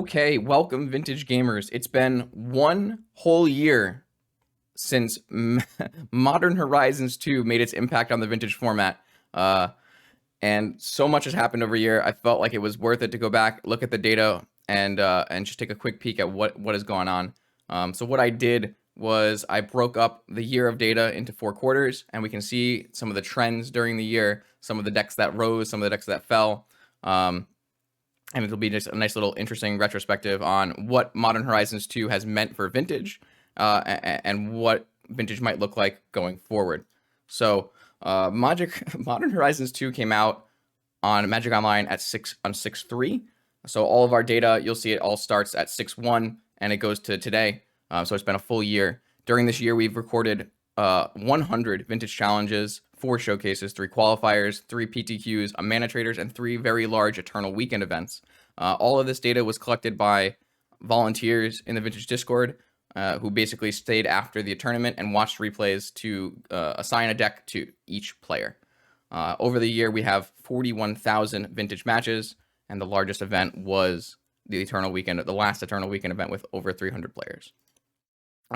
Okay, welcome vintage gamers. It's been one whole year since Modern Horizons 2 made its impact on the vintage format. Uh, and so much has happened over a year. I felt like it was worth it to go back, look at the data, and just take a quick peek at what is going on. So what I did was I broke up the year of data into 4 quarters, and we can see some of the trends during the year, some of the decks that rose, some of the decks that fell. And it'll be just a nice little interesting retrospective on what Modern Horizons 2 has meant for Vintage, and what Vintage might look like going forward. So Modern Horizons 2 came out on Magic Online at 6.3. So all of our data, you'll see it all starts at 6.1 and it goes to today. So it's been a full year. During this year, we've recorded 100 vintage challenges, 4 showcases, 3 qualifiers, 3 PTQs, a mana traders, and 3 very large Eternal Weekend events. All of this data was collected by volunteers in the Vintage Discord, who basically stayed after the tournament and watched replays to assign a deck to each player. Over the year, we have 41,000 vintage matches, and the largest event was the Eternal Weekend, the last Eternal Weekend event with over 300 players.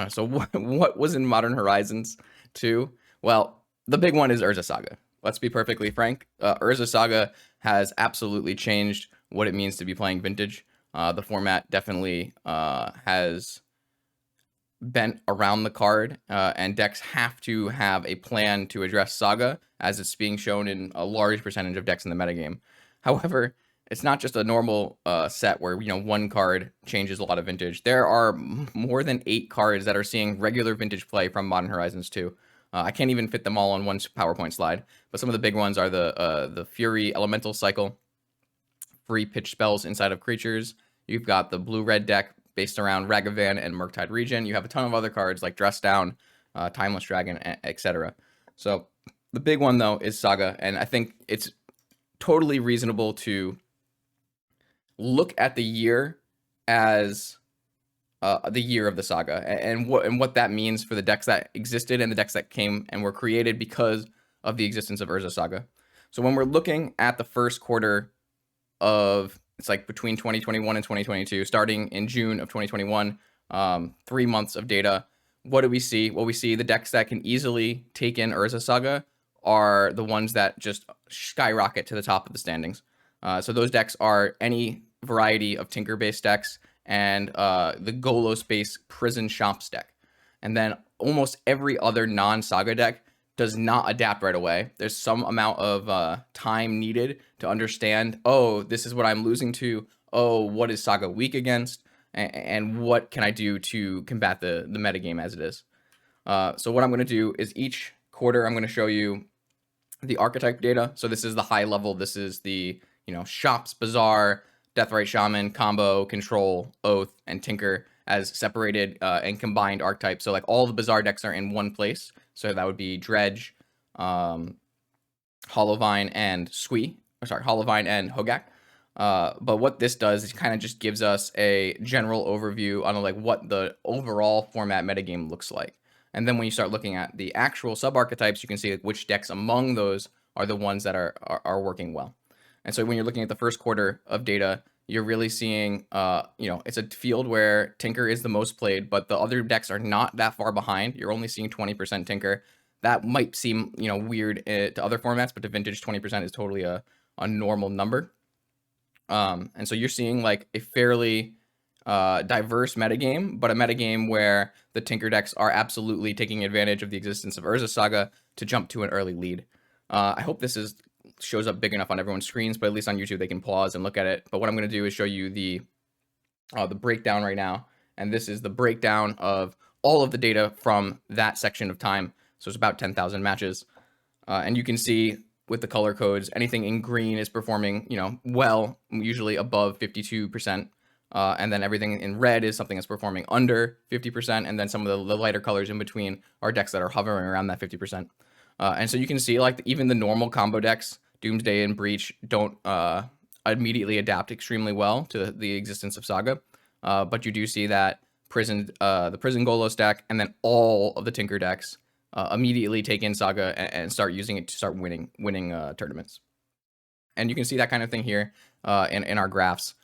So what was in Modern Horizons 2? Well, the big one is Urza Saga. Let's be perfectly frank. Urza Saga has absolutely changed what it means to be playing Vintage. The format definitely has bent around the card, and decks have to have a plan to address Saga, as it's being shown in a large percentage of decks in the metagame. However, it's not just a normal set where, one card changes a lot of Vintage. There are more than 8 cards that are seeing regular Vintage play from Modern Horizons 2. I can't even fit them all on one PowerPoint slide, but some of the big ones are the Fury Elemental Cycle, free pitch spells inside of creatures. You've got the blue-red deck based around Ragavan and Murktide Region. You have a ton of other cards like Dress Down, Timeless Dragon, etc. So the big one, though, is Saga, and I think it's totally reasonable to look at the year as the year of the Saga, and what that means for the decks that existed and the decks that came and were created because of the existence of Urza Saga. So when we're looking at the first quarter of, it's like between 2021 and 2022, starting in June of 2021, 3 months of data, what do we see? Well, we see the decks that can easily take in Urza Saga are the ones that just skyrocket to the top of the standings. So those decks are any variety of Tinker-based decks and the Golos-based Prison Shops deck. And then almost every other non-Saga deck does not adapt right away. There's some amount of time needed to understand, oh, this is what I'm losing to. Oh, what is Saga weak against? And what can I do to combat the metagame as it is? So what I'm going to do is each quarter I'm going to show you the archetype data. So this is the high level. This is the Shops, Bazaar, Deathrite Shaman, Combo, Control, Oath, and Tinker as separated and combined archetypes. So like all the Bazaar decks are in one place. So that would be Dredge, Hollowvine, and Hollowvine and Hogak. But what this does is kind of just gives us a general overview on like what the overall format metagame looks like. And then when you start looking at the actual sub-archetypes, you can see like which decks among those are the ones that are working well. And so when you're looking at the first quarter of data, you're really seeing, it's a field where Tinker is the most played, but the other decks are not that far behind. You're only seeing 20% Tinker. That might seem, weird to other formats, but to Vintage, 20% is totally a normal number. And so you're seeing like a fairly diverse metagame, but a metagame where the Tinker decks are absolutely taking advantage of the existence of Urza Saga to jump to an early lead. I hope this shows up big enough on everyone's screens, but at least on YouTube they can pause and look at it. But what I'm going to do is show you the breakdown right now, and this is the breakdown of all of the data from that section of time. So it's about 10,000 matches, and you can see with the color codes, anything in green is performing, well, usually above 52%, and then everything in red is something that's performing under 50%, and then some of the lighter colors in between are decks that are hovering around that 50%. And so you can see like even the normal combo decks, Doomsday and Breach, don't immediately adapt extremely well to the existence of Saga. But you do see that the Prison Golos deck and then all of the Tinker decks immediately take in Saga and start using it to start winning tournaments. And you can see that kind of thing here in our graphs.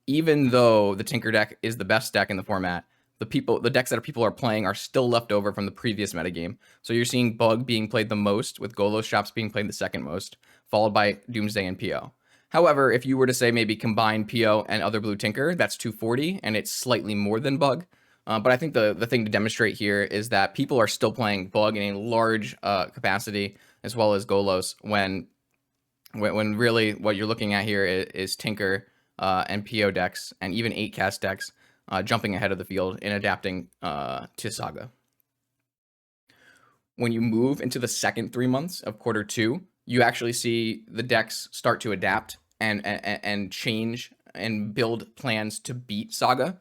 Even though the Tinker deck is the best deck in the format, the decks that people are playing are still left over from the previous metagame. So you're seeing Bug being played the most, with Golos Shops being played the second most, followed by Doomsday and PO. However, if you were to say maybe combine PO and Other Blue Tinker, that's 240, and it's slightly more than Bug. But I think the thing to demonstrate here is that people are still playing Bug in a large capacity, as well as Golos, when really what you're looking at here is Tinker and PO decks, and even 8-cast decks jumping ahead of the field and adapting to Saga. When you move into the second 3 months of quarter 2, you actually see the decks start to adapt and change and build plans to beat Saga.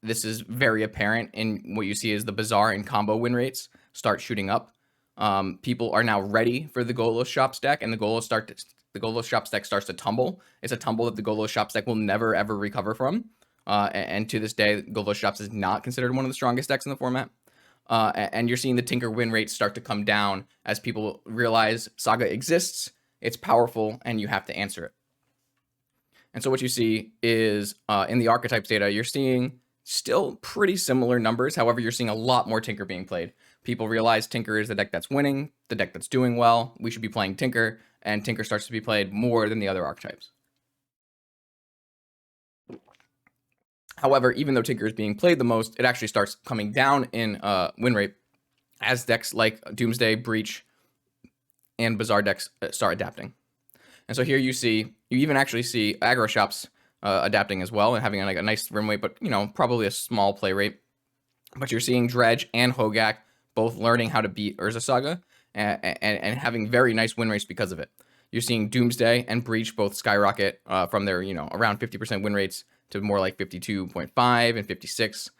This is very apparent in what you see is the Bazaar and combo win rates start shooting up. People are now ready for the Golos Shops deck, and the Golos Shops deck starts to tumble. It's a tumble that the Golos Shops deck will never ever recover from. And to this day, Golos Shops is not considered one of the strongest decks in the format. And you're seeing the Tinker win rates start to come down as people realize Saga exists, it's powerful, and you have to answer it. And so what you see is in the archetypes data, you're seeing still pretty similar numbers. However, you're seeing a lot more Tinker being played. People realize Tinker is the deck that's winning, the deck that's doing well. We should be playing Tinker, and Tinker starts to be played more than the other archetypes. However, even though Tinker is being played the most, it actually starts coming down in win rate as decks like Doomsday, Breach, and Bazaar decks start adapting. And so here you even actually see aggro shops adapting as well and having like a nice win rate, but probably a small play rate. But you're seeing Dredge and Hogak both learning how to beat Urza Saga and having very nice win rates because of it. You're seeing Doomsday and Breach both skyrocket from their around 50% win rates to more like 52.5 and 56.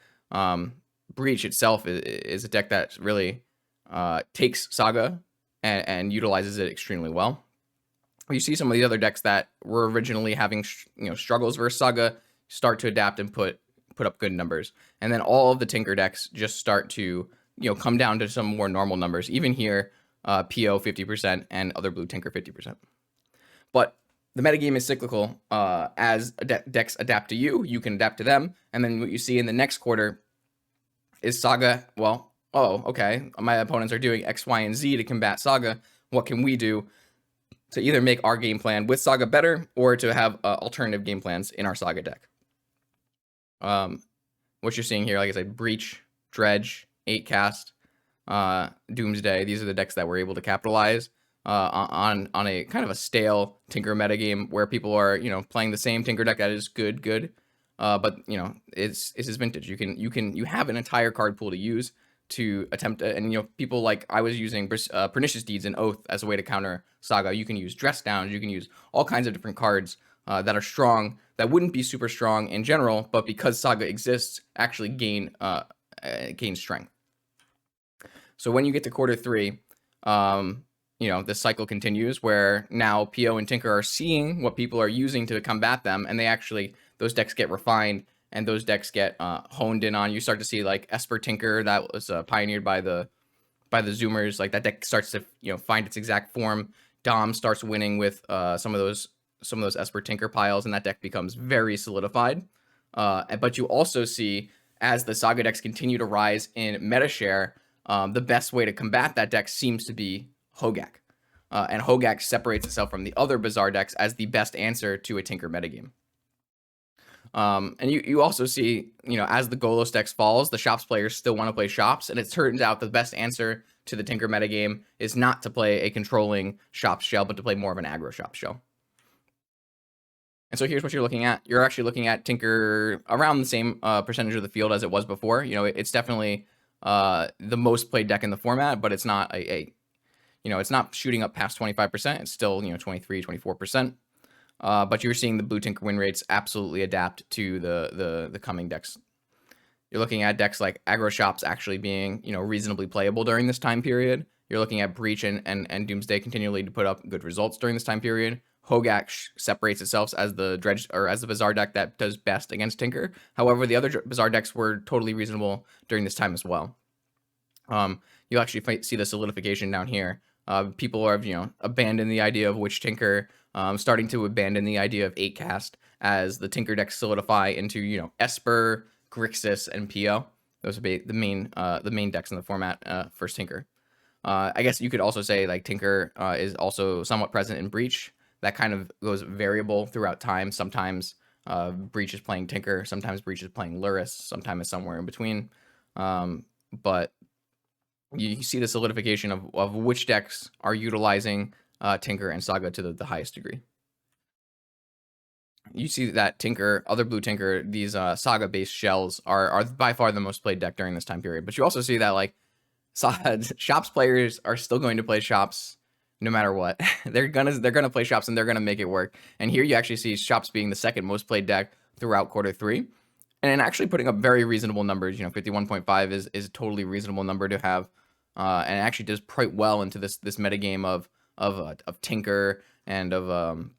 Breach itself is a deck that really takes Saga and utilizes it extremely well. You see some of the other decks that were originally having struggles versus Saga start to adapt and put up good numbers, and then all of the Tinker decks just start to come down to some more normal numbers. Even here, PO 50% and Other Blue Tinker 50%. But the metagame is cyclical. As decks adapt to you, you can adapt to them, and then what you see in the next quarter is Saga. Well, okay, my opponents are doing X, Y, and Z to combat Saga. What can we do to either make our game plan with Saga better or to have alternative game plans in our Saga deck? What you're seeing here, like I said, Breach, Dredge, 8-cast, Doomsday. These are the decks that we're able to capitalize on a kind of a stale Tinker metagame where people are playing the same Tinker deck that is good, but it's vintage. You have an entire card pool to use to attempt, and people like I was using Pernicious Deeds and Oath as a way to counter Saga. You can use Dress Downs, you can use all kinds of different cards that are strong, that wouldn't be super strong in general, but because Saga exists, actually gain strength. So when you get to quarter 3, the cycle continues where now PO and Tinker are seeing what people are using to combat them, and those decks get refined and those decks get honed in on. You start to see like Esper Tinker that was pioneered by the Zoomers. Like that deck starts to find its exact form. Dom starts winning with some of those Esper Tinker piles, and that deck becomes very solidified. But you also see as the Saga decks continue to rise in meta share, the best way to combat that deck seems to be Hogak. And Hogak separates itself from the other Bazaar decks as the best answer to a Tinker metagame. And you also see, as the Golos decks falls, the Shops players still want to play Shops, and it turns out the best answer to the Tinker metagame is not to play a controlling Shops shell, but to play more of an aggro Shops shell. And so here's what you're looking at. You're actually looking at Tinker around the same percentage of the field as it was before. It's definitely the most played deck in the format, but it's not it's not shooting up past 25%. It's still 23, 24%. But you're seeing the Blue Tinker win rates absolutely adapt to the coming decks. You're looking at decks like aggro Shops actually being reasonably playable during this time period. You're looking at Breach and Doomsday continually to put up good results during this time period. Hogak separates itself as the Dredge or as the Bazaar deck that does best against Tinker. However, the other Bazaar decks were totally reasonable during this time as well. You'll actually see the solidification down here. People have abandoned the idea of Witch Tinker, starting to abandon the idea of 8-cast as the Tinker decks solidify into, you know, Esper, Grixis, and PO. Those would be the main decks in the format for Tinker. I guess you could also say like Tinker is also somewhat present in Breach. That kind of goes variable throughout time. Sometimes Breach is playing Tinker, sometimes Breach is playing Luris, sometimes it's somewhere in between. But you see the solidification of which decks are utilizing Tinker and Saga to the highest degree. You see that Tinker, other blue Tinker, these Saga-based shells are by far the most played deck during this time period. But you also see that like Shops players are still going to play Shops no matter what. they're gonna play Shops and they're gonna make it work. And here you actually see Shops being the second most played deck throughout Q3, and actually putting up very reasonable numbers. You know, 51.5 is a totally reasonable number to have, and it actually does quite well into this metagame of Tinker and of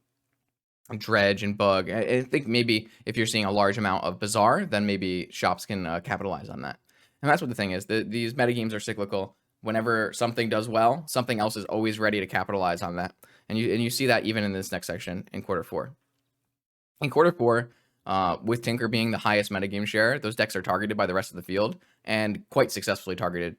Dredge and Bug. I think maybe if you're seeing a large amount of Bazaar, then maybe Shops can capitalize on that. And that's what the thing is. These metagames are cyclical. Whenever something does well, something else is always ready to capitalize on that. And you see that even in this next section in Q4. In Q4, with Tinker being the highest metagame share, those decks are targeted by the rest of the field, and quite successfully targeted.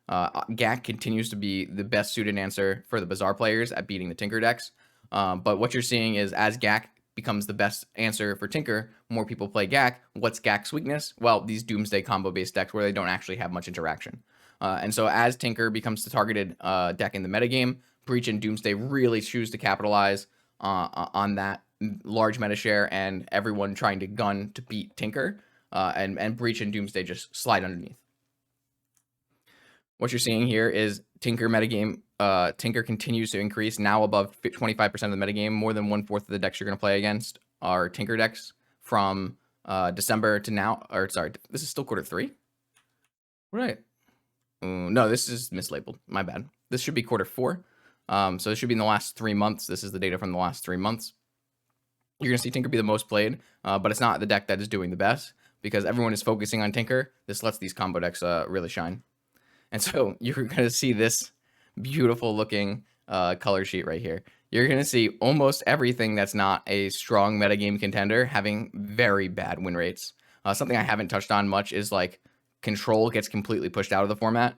GAC continues to be the best suited answer for the Bazaar players at beating the Tinker decks. But what you're seeing is as GAC becomes the best answer for Tinker, more people play GAC. What's GAC's weakness? Well, these Doomsday combo-based decks where they don't actually have much interaction. And so as Tinker becomes the targeted deck in the metagame, Breach and Doomsday really choose to capitalize on that large meta share and everyone trying to gun to beat Tinker, and Breach and Doomsday just slide underneath. What you're seeing here is Tinker metagame. Tinker continues to increase, now above 25% of the metagame. More than 1/4 of the decks you're going to play against are Tinker decks from December to now. Or sorry, this is still Q3? Right. No, this is mislabeled. My bad. This should be Q4. So this should be in the last 3 months. This is the data from the last 3 months. You're going to see Tinker be the most played, but it's not the deck that is doing the best because everyone is focusing on Tinker. This lets these combo decks really shine. And so you're going to see this beautiful looking color sheet right here. You're going to see almost everything that's not a strong metagame contender having very bad win rates. Something I haven't touched on much is like Control gets completely pushed out of the format.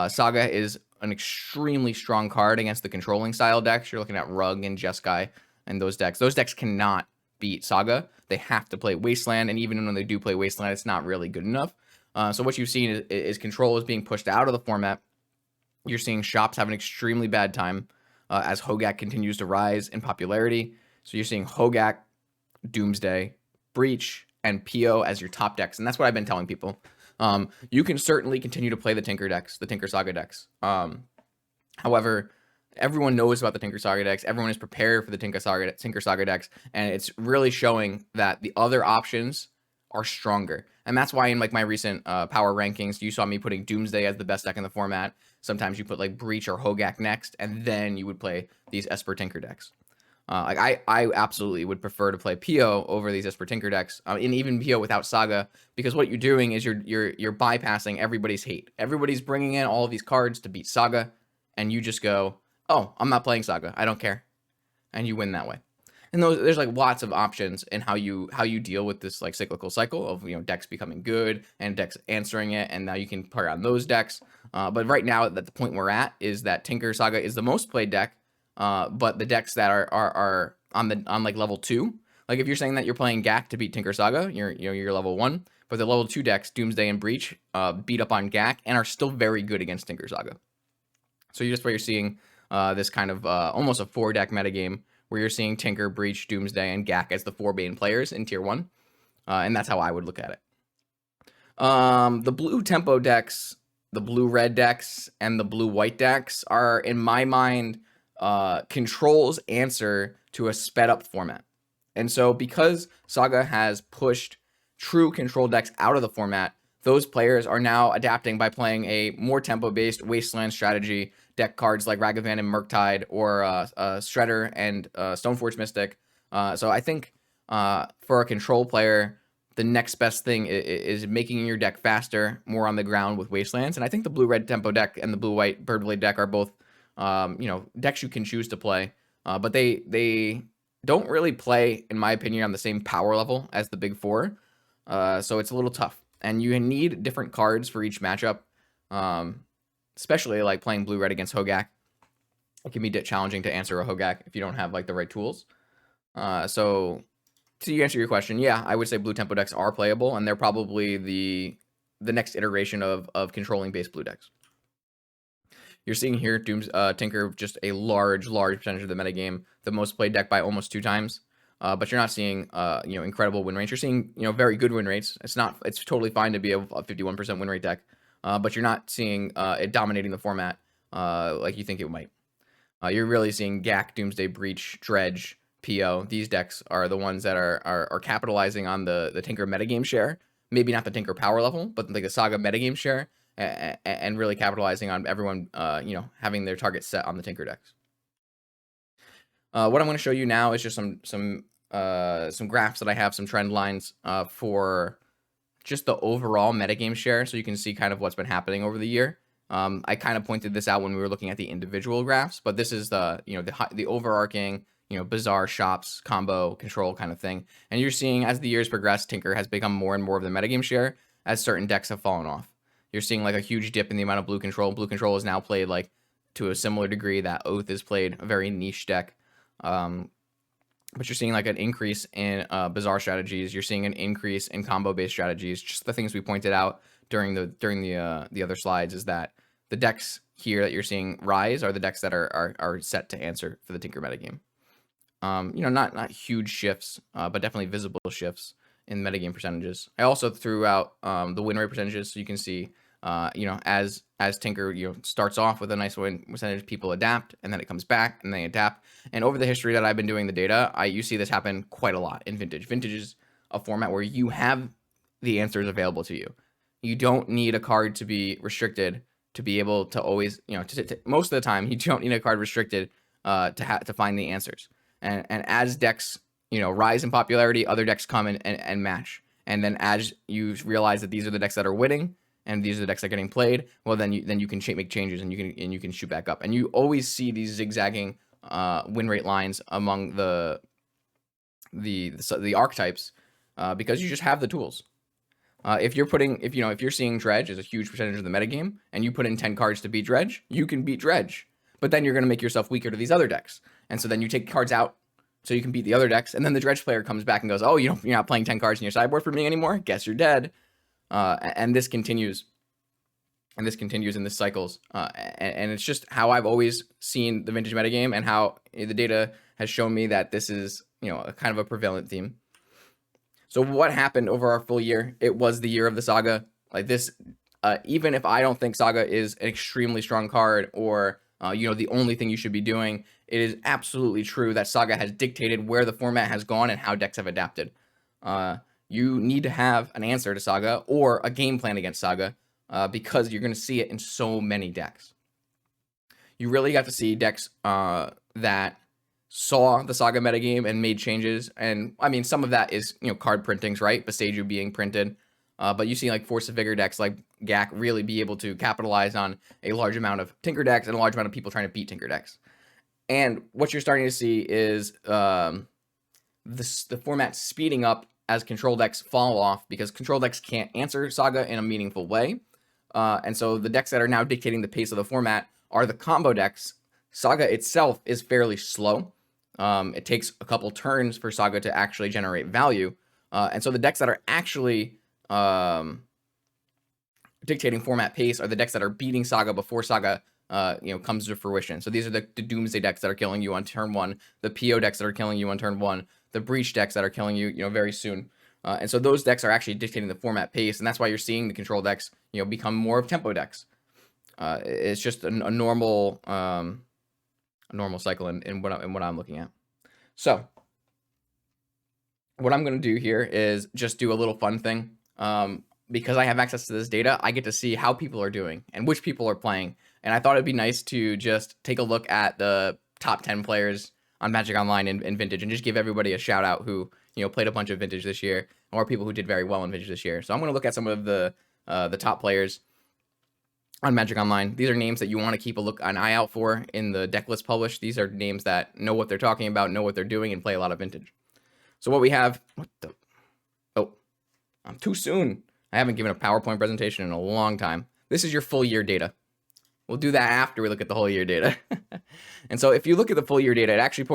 Saga is an extremely strong card against the controlling style decks. You're looking at Rug and Jeskai and those decks. Those decks cannot beat Saga. They have to play Wasteland, and even when they do play Wasteland, it's not really good enough. So what you've seen is Control is being pushed out of the format. You're seeing Shops have an extremely bad time as Hogak continues to rise in popularity. So you're seeing Hogak, Doomsday, Breach, and PO as your top decks. And that's what I've been telling people. You can certainly continue to play the Tinker decks, the Tinker Saga decks. However, everyone knows about the Tinker Saga decks. Everyone is prepared for the Tinker Saga decks. And it's really showing that the other options are stronger. And that's why in like my recent power rankings, you saw me putting Doomsday as the best deck in the format. Sometimes you put like Breach or Hogak next, and then you would play these Esper Tinker decks. Like I absolutely would prefer to play PO over these Esper Tinker decks, and even PO without Saga, because what you're doing is you're bypassing everybody's hate. Everybody's bringing in all of these cards to beat Saga, and you just go, oh, I'm not playing Saga. I don't care, and you win that way. And there's like lots of options in how you deal with this like cyclical cycle of, you know, decks becoming good and decks answering it, and now you can play on those decks. But right now, at the point we're at, is that Tinker Saga is the most played deck. But the decks that are on like level 2, like if you're saying that you're playing GAC to beat Tinker Saga, you're level 1. But the level 2 decks, Doomsday and Breach, beat up on GAC and are still very good against Tinker Saga. So you're seeing this kind of almost a 4-deck metagame where you're seeing Tinker, Breach, Doomsday, and GAC as the 4 main players in Tier 1. And that's how I would look at it. The blue tempo decks, the blue-red decks, and the blue-white decks are, in my mind, Control's answer to a sped-up format. And so because Saga has pushed true Control decks out of the format, those players are now adapting by playing a more tempo-based Wasteland strategy, deck cards like Ragavan and Murktide, or Shredder and Stoneforge Mystic. So I think for a Control player, the next best thing is making your deck faster, more on the ground with Wastelands. And I think the blue-red tempo deck and the blue-white Birdblade deck are both decks you can choose to play. But they don't really play, in my opinion, on the same power level as the big four. So it's a little tough. And you need different cards for each matchup, especially like playing blue-red against Hogak. It can be challenging to answer a Hogak if you don't have like the right tools. So to answer your question, yeah, I would say blue tempo decks are playable, and they're probably the next iteration of controlling base blue decks. You're seeing here Tinker, just a large percentage of the metagame, the most played deck by almost 2 times. But you're not seeing incredible win rates. You're seeing very good win rates. It's totally fine to be a 51% win rate deck, but you're not seeing it dominating the format like you think it might. You're really seeing Gak, Doomsday Breach, Dredge, PO. These decks are the ones that are capitalizing on the Tinker metagame share. Maybe not the Tinker power level, but like the Saga metagame share, and really capitalizing on everyone having their target set on the Tinker decks. What I'm going to show you now is just some graphs that I have, some trend lines for just the overall metagame share, so you can see kind of what's been happening over the year. I kind of pointed this out when we were looking at the individual graphs, but this is the overarching bizarre shops combo control kind of thing. And you're seeing as the years progress, Tinker has become more and more of the metagame share as certain decks have fallen off. You're seeing like a huge dip in the amount of blue control. Blue control is now played like to a similar degree that Oath is played, a very niche deck. But you're seeing like an increase in bizarre strategies. You're seeing an increase in combo based strategies. Just the things we pointed out during the other slides is that the decks here that you're seeing rise are the decks that are set to answer for the Tinker metagame. Not huge shifts, but definitely visible shifts in metagame percentages. I also threw out the win rate percentages, so you can see as Tinker starts off with a nice win percentage, people adapt, and then it comes back and they adapt. And over the history that I've been doing the data, you see this happen quite a lot in Vintage. Vintage is a format where you have the answers available to you. You don't need a card to be restricted to be able to always, most of the time, you don't need a card restricted to find the answers. And as decks, rise in popularity, other decks come and match. And then as you realize that these are the decks that are winning, and these are the decks that are getting played, well, then you can make changes and you can shoot back up. And you always see these zigzagging win rate lines among the archetypes because you just have the tools. If you're seeing Dredge as a huge percentage of the metagame, and you put in 10 cards to beat Dredge, you can beat Dredge. But then you're going to make yourself weaker to these other decks. And so then you take cards out so you can beat the other decks. And then the Dredge player comes back and goes, oh, you're not playing 10 cards in your sideboard for me anymore? Guess you're dead. And this continues. And this continues in this cycles. And it's just how I've always seen the Vintage metagame, and how the data has shown me that this is, a kind of a prevalent theme. So what happened over our full year? It was the year of the Saga. Like this, even if I don't think Saga is an extremely strong card, or the only thing you should be doing, it is absolutely true that Saga has dictated where the format has gone and how decks have adapted. You need to have an answer to Saga or a game plan against Saga because you're going to see it in so many decks. You really got to see decks that saw the Saga metagame and made changes. And I mean, some of that is, card printings, right? Boseiju being printed. But you see like Force of Vigor decks like Gak really be able to capitalize on a large amount of Tinker decks and a large amount of people trying to beat Tinker decks. And what you're starting to see is the format speeding up as control decks fall off, because control decks can't answer Saga in a meaningful way. And so the decks that are now dictating the pace of the format are the combo decks. Saga itself is fairly slow. It takes a couple turns for Saga to actually generate value. And so the decks that are actually dictating format pace are the decks that are beating Saga before Saga comes to fruition. So these are the Doomsday decks that are killing you on turn 1, the PO decks that are killing you on turn 1, the Breach decks that are killing you, very soon. And so those decks are actually dictating the format pace, and that's why you're seeing the control decks, become more of tempo decks. It's just a normal cycle in what I'm looking at. So what I'm going to do here is just do a little fun thing. Because I have access to this data, I get to see how people are doing and which people are playing. And I thought it'd be nice to just take a look at the top 10 players on Magic Online and Vintage, and just give everybody a shout out who played a bunch of Vintage this year, or people who did very well in Vintage this year. So I'm going to look at some of the top players on Magic Online. These are names that you want to keep an eye out for in the deck list published. These are names that know what they're talking about, know what they're doing, and play a lot of Vintage. So what we have, oh, I'm too soon. I haven't given a PowerPoint presentation in a long time. This is your full year data. We'll do that after we look at the whole year data. And so if you look at the full year data, it actually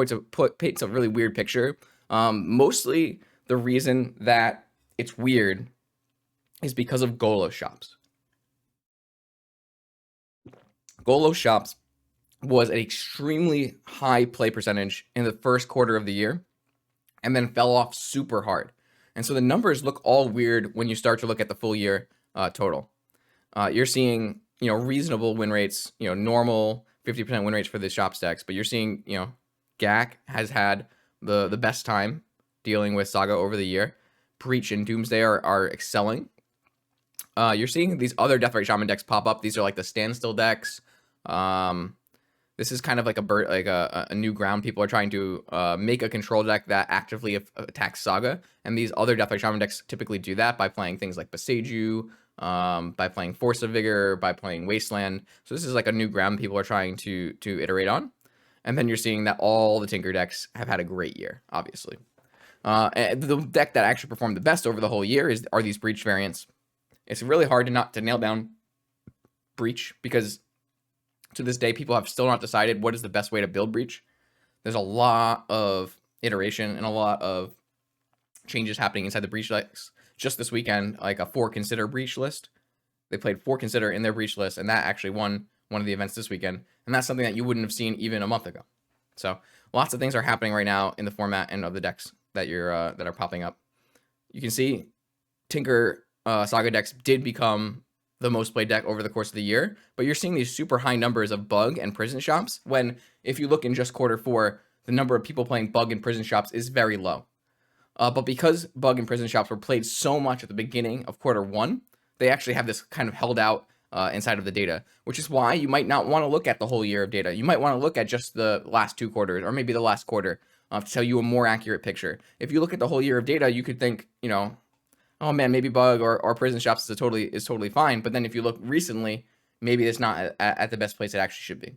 paints a really weird picture. Mostly the reason that it's weird is because of Golo shops. Golo shops was an extremely high play percentage in the first quarter of the year and then fell off super hard. And so the numbers look all weird when you start to look at the full year total. You're seeing, reasonable win rates, normal 50% win rates for the shop stacks, but you're seeing, GAC has had the best time dealing with Saga over the year. Breach and Doomsday are excelling. You're seeing these other Deathrite Shaman decks pop up. These are like the standstill decks. This is kind of like a new ground. People are trying to make a control deck that actively attacks Saga, and these other Deathrite Shaman decks typically do that by playing things like Beseiju, by playing Force of Vigor, by playing Wasteland. So this is like a new ground people are trying to iterate on. And then you're seeing that all the Tinker decks have had a great year, obviously. And the deck that actually performed the best over the whole year are these Breach variants. It's really hard to nail down Breach because to this day, people have still not decided what is the best way to build Breach. There's a lot of iteration and a lot of changes happening inside the Breach decks. Just this weekend, like a 4 Consider Breach list. They played 4 Consider in their Breach list, and that actually won one of the events this weekend. And that's something that you wouldn't have seen even a month ago. So lots of things are happening right now in the format and of the decks that that are popping up. You can see Tinker Saga decks did become the most played deck over the course of the year, but you're seeing these super high numbers of Bug and Prison Shops when, if you look in just Q4, the number of people playing Bug and Prison Shops is very low. But because Bug and Prison Shops were played so much at the beginning of Q1, they actually have this kind of held out inside of the data, which is why you might not want to look at the whole year of data. You might want to look at just the last 2 quarters or maybe the last quarter to tell you a more accurate picture. If you look at the whole year of data, you could think, oh man, maybe Bug or Prison Shops is totally fine. But then if you look recently, maybe it's not at the best place it actually should be.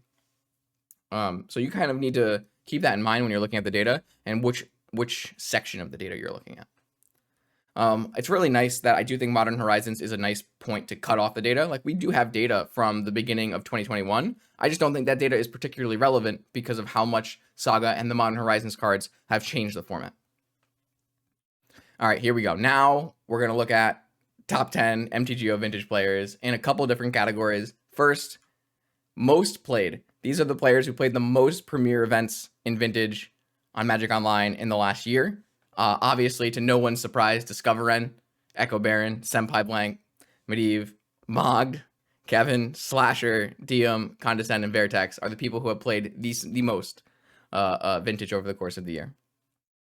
So you kind of need to keep that in mind when you're looking at the data and which section of the data you're looking at. It's really nice that I do think Modern Horizons is a nice point to cut off the data. Like, we do have data from the beginning of 2021. I just don't think that data is particularly relevant because of how much Saga and the Modern Horizons cards have changed the format. All right, here we go. Now we're going to look at top 10 MTGO vintage players in a couple different categories. First, most played. These are the players who played the most premier events in vintage on Magic Online in the last year. Obviously, to no one's surprise, Discoveren, Echo Baron, Senpai Blank, Medivh, Mogg, Kevin, Slasher, Diem, Condescend, and Vertex are the people who have played the most vintage over the course of the year.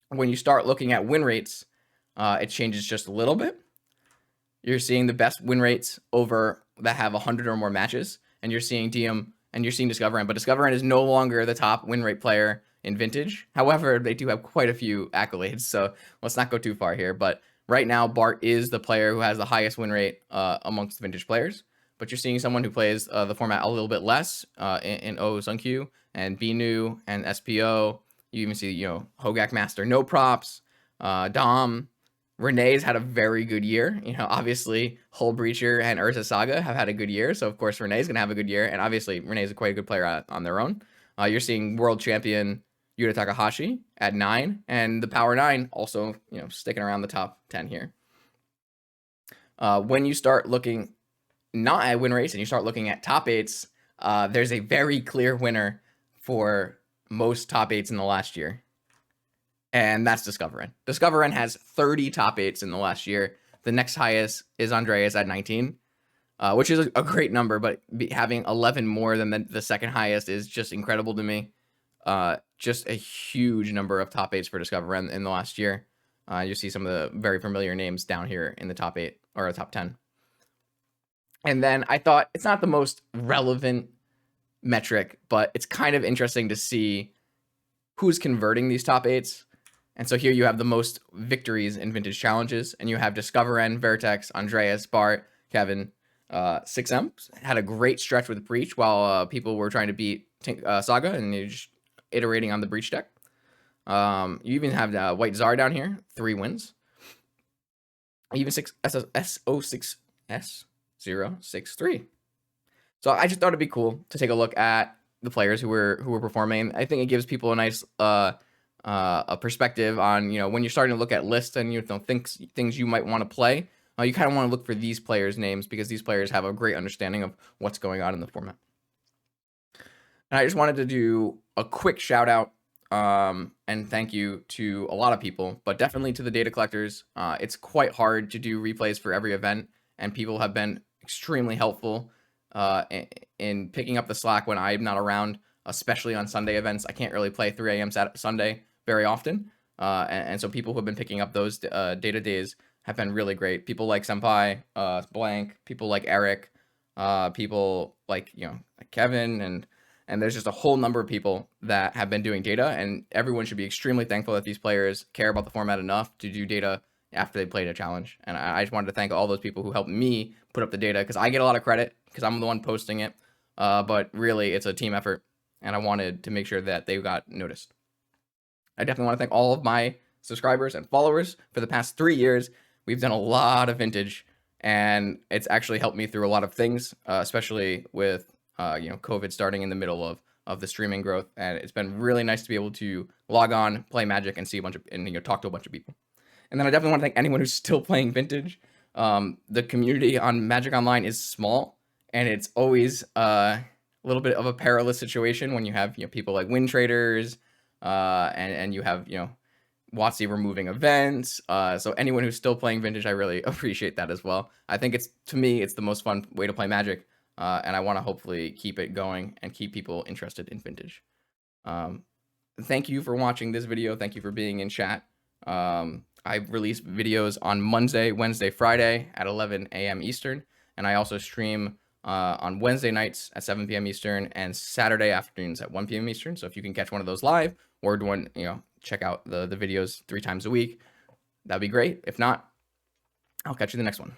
When you start looking at win rates, it changes just a little bit. You're seeing the best win rates over that have 100 or more matches, and you're seeing Diem and you're seeing Discoveren, but Discoveren is no longer the top win rate player in vintage. However, they do have quite a few accolades, so let's not go too far here. But right now, Bart is the player who has the highest win rate amongst vintage players. But you're seeing someone who plays the format a little bit less in O Sunkyu and Binu and SPO. You even see, Hogak Master, no props. Dom, Renee's had a very good year. Obviously, Hull Breacher and Urza Saga have had a good year. So, of course, Renee's going to have a good year. And obviously, Renee's quite a good player on their own. You're seeing world champion Yuta Takahashi at 9. And the Power 9 also, sticking around the top 10 here. When you start looking not at win rates and you start looking at top 8s, there's a very clear winner for most top 8s in the last year. And that's Discoveren. Discoveren has 30 top 8s in the last year. The next highest is Andreas at 19, which is a great number, but having 11 more than the second highest is just incredible to me. Just a huge number of top 8s for Discoveren in the last year. You see some of the very familiar names down here in the top 8 or top 10. And then I thought it's not the most relevant metric, but it's kind of interesting to see who's converting these top 8s. And so here you have the most victories in vintage challenges, and you have Discoveren, Vertex, Andreas, Bart, Kevin, 6M had a great stretch with Breach while people were trying to beat Saga, and they're just iterating on the Breach deck. You even have White Czar down here, 3 wins. Even SO6S063. So I just thought it'd be cool to take a look at the players who were performing. I think it gives people a nice a perspective on, you know, when you're starting to look at lists and you don't think things you might want to play. You kind of want to look for these players' names because these players have a great understanding of what's going on in the format. And I just wanted to do a quick shout out and thank you to a lot of people, but definitely to the data collectors. It's quite hard to do replays for every event, and people have been extremely helpful in picking up the slack when I'm not around, especially on Sunday events. I can't really play 3 a.m. Sunday very often, and so people who have been picking up those data days have been really great. People like Senpai, Blank, people like Eric, people like, you know, like Kevin, and there's just a whole number of people that have been doing data, and everyone should be extremely thankful that these players care about the format enough to do data after they played a challenge. And I just wanted to thank all those people who helped me put up the data, because I get a lot of credit because I'm the one posting it, but really it's a team effort, and I wanted to make sure that they got noticed. I definitely want to thank all of my subscribers and followers for the past 3 years. We've done a lot of vintage, and it's actually helped me through a lot of things, especially with you know, COVID starting in the middle of the streaming growth. And it's been really nice to be able to log on, play Magic, and see a bunch of, and, you know, talk to a bunch of people. And then I definitely want to thank anyone who's still playing vintage. The community on Magic Online is small, and it's always a little bit of a perilous situation when you have, you know, people like win traders, and you have, you know, WotC removing events. So anyone who's still playing vintage, I really appreciate that as well. I think it's, to me, it's the most fun way to play Magic. And I want to hopefully keep it going and keep people interested in vintage. Thank you for watching this video. Thank you for being in chat. I release videos on Monday, Wednesday, Friday at 11 a.m. Eastern. And I also stream on Wednesday nights at 7 p.m. Eastern and Saturday afternoons at 1 p.m. Eastern. So if you can catch one of those live, or one, you know, check out the videos 3 times a week, that'd be great. If not, I'll catch you in the next one.